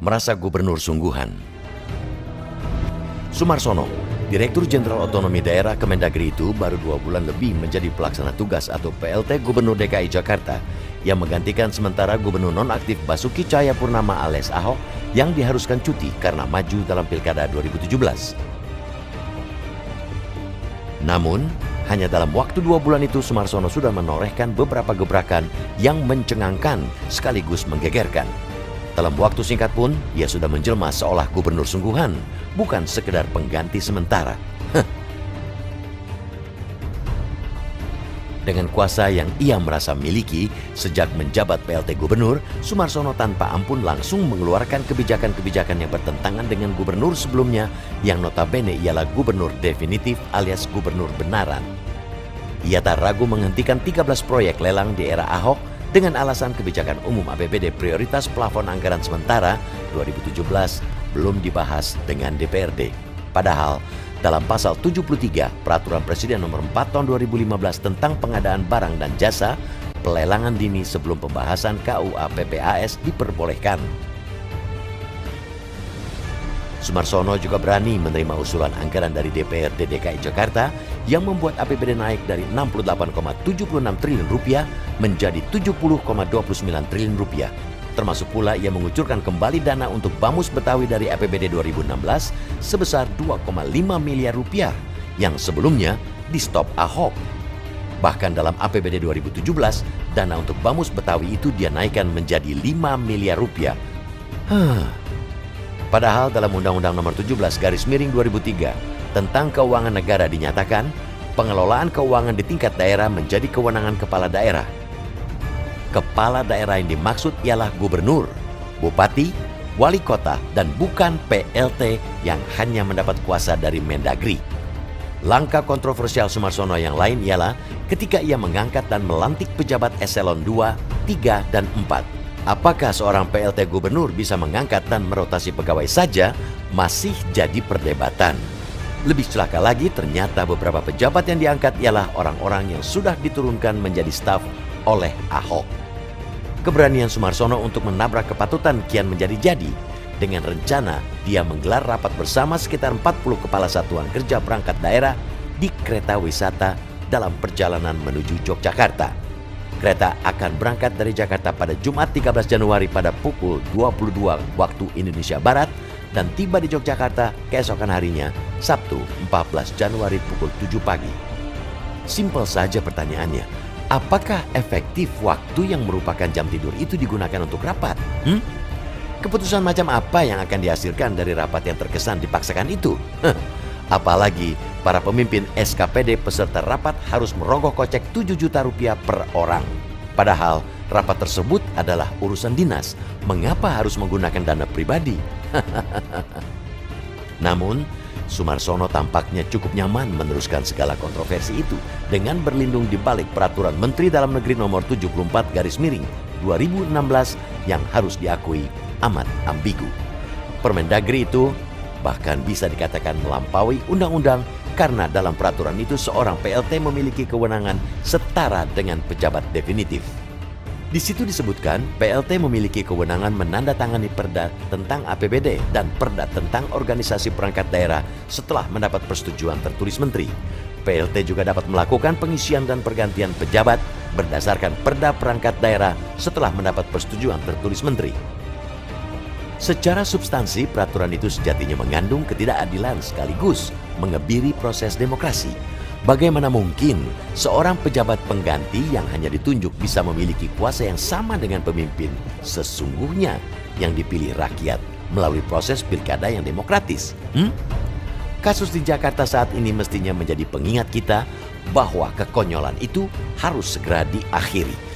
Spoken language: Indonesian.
merasa gubernur sungguhan. Sumarsono, Direktur Jenderal Otonomi Daerah Kemendagri itu baru 2 bulan lebih menjadi pelaksana tugas atau PLT Gubernur DKI Jakarta yang menggantikan sementara Gubernur nonaktif Basuki Cahayapurnama alias Ahok yang diharuskan cuti karena maju dalam Pilkada 2017. Namun, hanya dalam waktu 2 bulan itu Sumarsono sudah menorehkan beberapa gebrakan yang mencengangkan sekaligus menggegerkan. Dalam waktu singkat pun, ia sudah menjelma seolah gubernur sungguhan, bukan sekedar pengganti sementara. Dengan kuasa yang ia merasa miliki sejak menjabat PLT Gubernur, Sumarsono tanpa ampun langsung mengeluarkan kebijakan-kebijakan yang bertentangan dengan gubernur sebelumnya yang notabene ialah gubernur definitif alias gubernur benaran. Ia tak ragu menghentikan 13 proyek lelang di era Ahok dengan alasan kebijakan umum APBD prioritas plafon anggaran sementara 2017 belum dibahas dengan DPRD. Padahal dalam pasal 73 Peraturan Presiden nomor 4 tahun 2015 tentang pengadaan barang dan jasa, pelelangan dini sebelum pembahasan KUA PPAS diperbolehkan. Sumarsono juga berani menerima usulan anggaran dari DPRD DKI Jakarta yang membuat APBD naik dari 68,76 triliun rupiah menjadi 70,29 triliun rupiah. Termasuk pula ia mengucurkan kembali dana untuk Bamus Betawi dari APBD 2016 sebesar 2,5 miliar rupiah yang sebelumnya di stop Ahok. Bahkan dalam APBD 2017, dana untuk Bamus Betawi itu dia naikkan menjadi 5 miliar rupiah. Padahal dalam Undang-Undang Nomor 17/2003 tentang Keuangan Negara dinyatakan pengelolaan keuangan di tingkat daerah menjadi kewenangan kepala daerah. Kepala daerah yang dimaksud ialah gubernur, bupati, wali kota, dan bukan PLT yang hanya mendapat kuasa dari Mendagri. Langkah kontroversial Sumarsono yang lain ialah ketika ia mengangkat dan melantik pejabat eselon 2, 3, dan 4. Apakah seorang PLT gubernur bisa mengangkat dan merotasi pegawai saja masih jadi perdebatan. Lebih celaka lagi ternyata beberapa pejabat yang diangkat ialah orang-orang yang sudah diturunkan menjadi staf oleh Ahok. Keberanian Sumarsono untuk menabrak kepatutan kian menjadi-jadi. Dengan rencana dia menggelar rapat bersama sekitar 40 kepala satuan kerja perangkat daerah di kereta wisata dalam perjalanan menuju Yogyakarta. Kereta akan berangkat dari Jakarta pada Jumat 13 Januari pada pukul 22 waktu Indonesia Barat dan tiba di Yogyakarta keesokan harinya Sabtu 14 Januari pukul 7 pagi. Simpel saja pertanyaannya, apakah efektif waktu yang merupakan jam tidur itu digunakan untuk rapat? Keputusan macam apa yang akan dihasilkan dari rapat yang terkesan dipaksakan itu? Apalagi para pemimpin SKPD peserta rapat harus merogoh kocek 7 juta rupiah per orang. Padahal rapat tersebut adalah urusan dinas. Mengapa harus menggunakan dana pribadi? Namun, Sumarsono tampaknya cukup nyaman meneruskan segala kontroversi itu dengan berlindung di balik Peraturan Menteri Dalam Negeri Nomor 74/2016 yang harus diakui amat ambigu. Permendagri itu bahkan bisa dikatakan melampaui undang-undang karena dalam peraturan itu seorang PLT memiliki kewenangan setara dengan pejabat definitif. Di situ disebutkan PLT memiliki kewenangan menandatangani perda tentang APBD dan perda tentang organisasi perangkat daerah setelah mendapat persetujuan tertulis menteri. PLT juga dapat melakukan pengisian dan pergantian pejabat berdasarkan perda perangkat daerah setelah mendapat persetujuan tertulis menteri. Secara substansi, peraturan itu sejatinya mengandung ketidakadilan sekaligus mengebiri proses demokrasi. Bagaimana mungkin seorang pejabat pengganti yang hanya ditunjuk bisa memiliki kuasa yang sama dengan pemimpin sesungguhnya yang dipilih rakyat melalui proses pilkada yang demokratis? Kasus di Jakarta saat ini mestinya menjadi pengingat kita bahwa kekonyolan itu harus segera diakhiri.